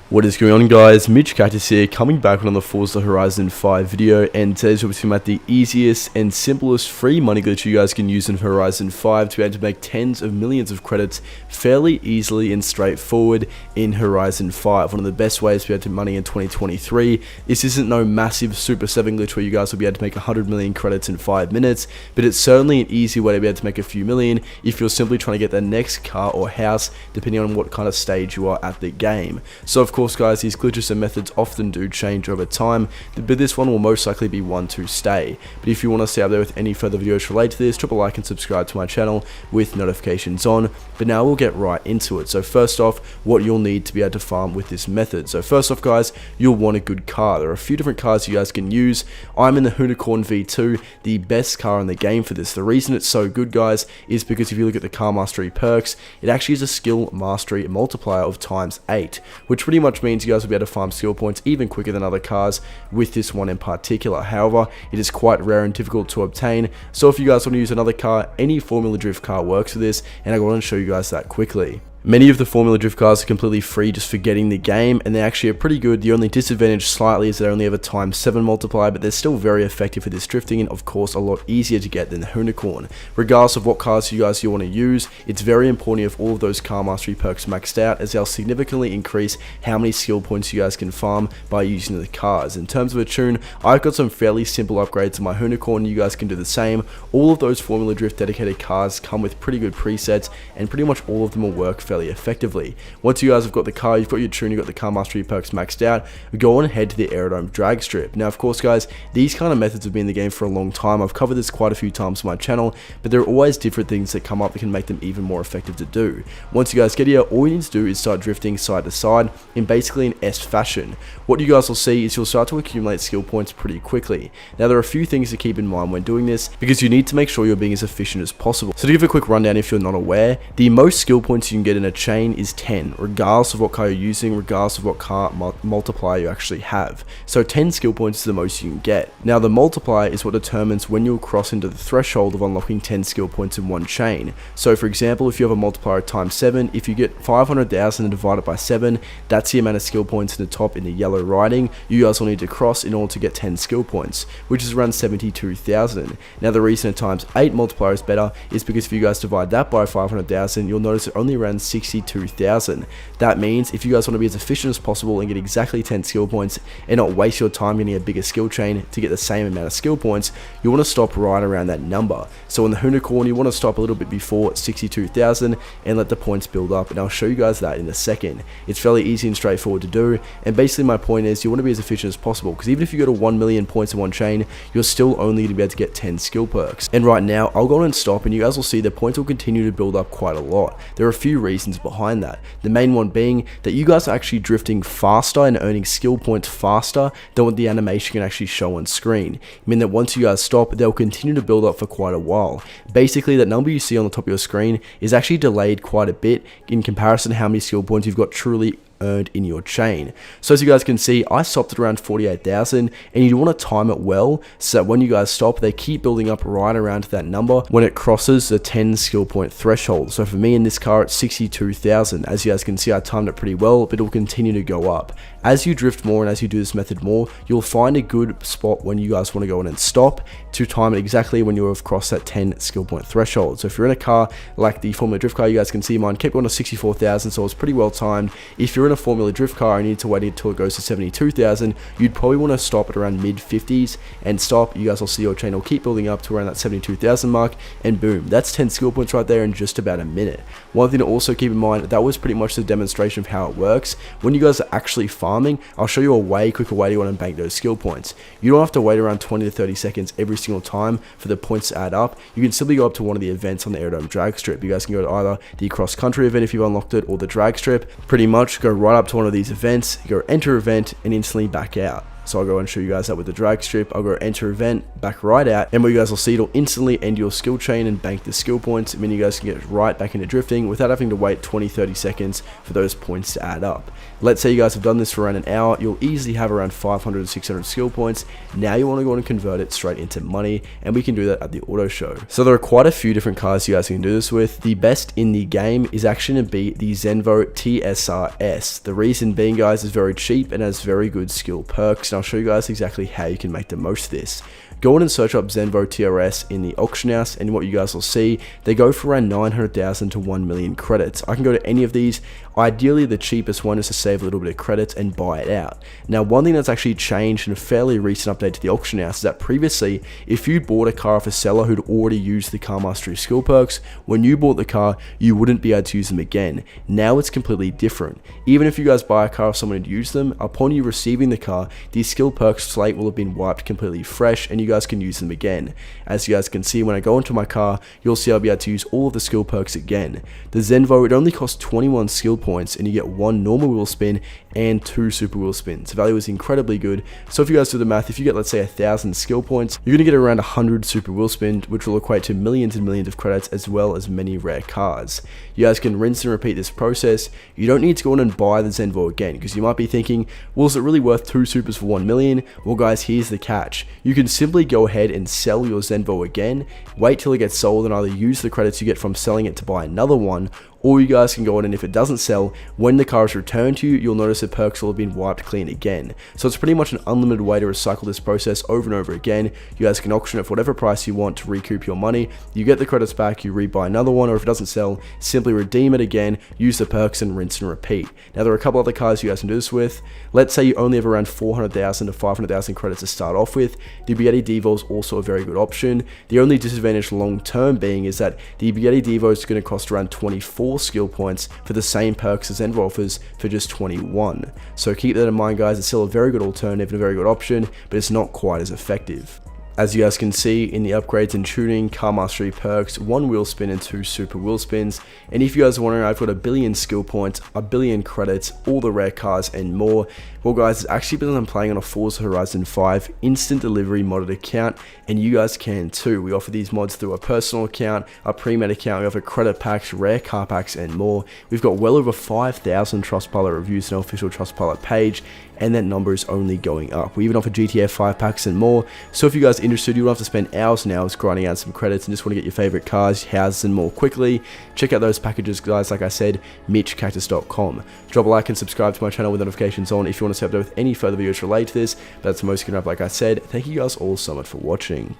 What is going on, guys? Mitch Cactus here, coming back on the Forza Horizon 5 video, and today's we're talking about the easiest and simplest free money glitch you guys can use in Horizon 5 to be able to make tens of millions of credits fairly easily and straightforward in Horizon 5. One of the best ways to be able to make money in 2023. This isn't no massive Super 7 glitch where you guys will be able to make 100 million credits in 5 minutes, but it's certainly an easy way to be able to make a few million if you're simply trying to get the next car or house, depending on what kind of stage you are at the game. So of course, guys, these glitches and methods often do change over time, but this one will most likely be one to stay. But if you want to stay up there with any further videos related to this, drop a like and subscribe to my channel with notifications on. But now we'll get right into it. So first off, what you'll need to be able to farm with this method. So first off, guys, you'll want a good car. There are a few different cars you guys can use. I'm in the Unicorn V2, the best car in the game for this. The reason it's so good, guys, is because if you look at the car mastery perks, it actually is a skill mastery multiplier of ×8, which pretty much means you guys will be able to farm skill points even quicker than other cars with this one in particular. However, it is quite rare and difficult to obtain, so if you guys want to use another car, any Formula Drift car works for this, and I want to show you guys that quickly. Many of the Formula Drift cars are completely free just for getting the game, and they actually are pretty good. The only disadvantage slightly is they only have a ×7 multiplier, but they're still very effective for this drifting, and of course a lot easier to get than the Unicorn. Regardless of what cars you want to use, it's very important if all of those car mastery perks maxed out, as they'll significantly increase how many skill points you guys can farm by using the cars. In terms of a tune, I've got some fairly simple upgrades to my Unicorn. You guys can do the same. All of those Formula Drift dedicated cars come with pretty good presets, and pretty much all of them will work fairly effectively. Once you guys have got the car, you've got your tune, you've got the car mastery perks maxed out, go on and head to the Everytime drag strip. Now of course, guys, these kind of methods have been in the game for a long time. I've covered this quite a few times on my channel, but there are always different things that come up that can make them even more effective to do. Once you guys get here, all you need to do is start drifting side to side in basically an S fashion. What you guys will see is you'll start to accumulate skill points pretty quickly. Now there are a few things to keep in mind when doing this, because you need to make sure you're being as efficient as possible. So to give a quick rundown if you're not aware, the most skill points you can get in a chain is 10, regardless of what car you're using, regardless of what car multiplier you actually have. So 10 skill points is the most you can get. Now the multiplier is what determines when you'll cross into the threshold of unlocking 10 skill points in one chain. So for example, if you have a multiplier ×7, if you get 500,000 and divide it by 7, that's the amount of skill points in the top in the yellow writing you guys will need to cross in order to get 10 skill points, which is around 72,000. Now the reason a ×8 multiplier is better is because if you guys divide that by 500,000, you'll notice it only around 62,000. That means if you guys want to be as efficient as possible and get exactly 10 skill points and not waste your time getting a bigger skill chain to get the same amount of skill points, you want to stop right around that number. So in the Unicorn, you want to stop a little bit before 62,000 and let the points build up, and I'll show you guys that in a second. It's fairly easy and straightforward to do, and basically my point is you want to be as efficient as possible, because even if you go to 1 million points in one chain, you're still only going to be able to get 10 skill perks. And right now, I'll go on and stop, and you guys will see the points will continue to build up quite a lot. There are a few reasons behind that. The main one being that you guys are actually drifting faster and earning skill points faster than what the animation can actually show on screen. I mean that once you guys stop, they'll continue to build up for quite a while. Basically, that number you see on the top of your screen is actually delayed quite a bit in comparison to how many skill points you've got truly earned in your chain. So as you guys can see, I stopped at around 48,000, and you want to time it well so that when you guys stop, they keep building up right around to that number when it crosses the 10 skill point threshold. So for me in this car, it's 62,000. As you guys can see, I timed it pretty well, but it will continue to go up. As you drift more and as you do this method more, you'll find a good spot when you guys want to go in and stop to time it exactly when you have crossed that 10 skill point threshold. So if you're in a car like the Formula Drift car, you guys can see mine kept going to 64,000, so it's pretty well timed. If you're in a Formula Drift car and you need to wait until it goes to 72,000, you'd probably want to stop at around mid 50s and stop. You guys will see your chain will keep building up to around that 72,000 mark, and boom, that's 10 skill points right there in just about a minute. One thing to also keep in mind, that was pretty much the demonstration of how it works. When you guys are actually farming, I'll show you a way quicker way to go on and bank those skill points. You don't have to wait around 20 to 30 seconds every single time for the points to add up. You can simply go up to one of the events on the Everytime drag strip. You guys can go to either the cross country event if you've unlocked it, or the drag strip. Pretty much go right up to one of these events, go enter event, and instantly back out. So I'll go and show you guys that with the drag strip. I'll go enter event, back right out, and what you guys will see, it'll instantly end your skill chain and bank the skill points, meaning you guys can get right back into drifting without having to wait 20-30 seconds for those points to add up. Let's say you guys have done this for around an hour, you'll easily have around 500 to 600 skill points. Now you want to go and convert it straight into money, and we can do that at the auto show. So there are quite a few different cars you guys can do this with. The best in the game is actually going to be the Zenvo TSR-S. The reason being, guys, is very cheap and has very good skill perks, and I'll show you guys exactly how you can make the most of this. Go on and search up Zenvo TRS in the auction house, and what you guys will see, they go for around 900,000 to 1 million credits. I can go to any of these. Ideally, the cheapest one is to save a little bit of credits and buy it out. Now, one thing that's actually changed in a fairly recent update to the auction house is that previously, if you bought a car off a seller who'd already used the car mastery skill perks, when you bought the car, you wouldn't be able to use them again. Now it's completely different. Even if you guys buy a car off someone who'd used them, upon you receiving the car, the skill perks slate will have been wiped completely fresh, and you guys can use them again. As you guys can see, when I go into my car, you'll see I'll be able to use all of the skill perks again. The Zenvo, it only costs 21 skill points, and you get 1 normal wheel spin and 2 super wheel spins. The value is incredibly good. So if you guys do the math, if you get, let's say, 1,000 skill points, you're going to get around 100 super wheel spins, which will equate to millions and millions of credits, as well as many rare cars. You guys can rinse and repeat this process. You don't need to go on and buy the Zenvo again, because you might be thinking, well, is it really worth 2 supers for 1 million? Well, guys, here's the catch. You can simply go ahead and sell your Zenvo again, wait till it gets sold, and either use the credits you get from selling it to buy another one, or you guys can go on, and if it doesn't sell, when the car is returned to you, you'll notice the perks will have been wiped clean again. So it's pretty much an unlimited way to recycle this process over and over again. You guys can auction it for whatever price you want to recoup your money. You get the credits back, you rebuy another one, or if it doesn't sell, simply redeem it again, use the perks, and rinse and repeat. Now, there are a couple other cars you guys can do this with. Let's say you only have around 400,000 to 500,000 credits to start off with. The Bugatti Divo is also a very good option. The only disadvantage long term being is that the Bugatti Divo is going to cost around 24 skill points for the same perks as Zenvo offers for just 21. So keep that in mind, guys. It's still a very good alternative and a very good option, but it's not quite as effective. As you guys can see in the upgrades and tuning, car mastery perks, 1 wheel spin and 2 super wheel spins. And if you guys are wondering, I've got 1 billion skill points, 1 billion credits, all the rare cars and more. Well, guys, it's actually because I'm playing on a Forza Horizon 5 instant delivery modded account, and you guys can too. We offer these mods through a personal account, a pre-med account, we offer credit packs, rare car packs and more. We've got well over 5,000 Trustpilot reviews on our official Trustpilot page, and that number is only going up. We even offer GTA 5 packs and more. So if you guys are interested, you don't have to spend hours and hours grinding out some credits and just want to get your favorite cars, houses and more quickly. Check out those packages, guys. Like I said, MitchCactus.com. Drop a like and subscribe to my channel with notifications on if you want to stay up to date with any further videos related to this. But that's most going to like I said. Thank you guys all so much for watching.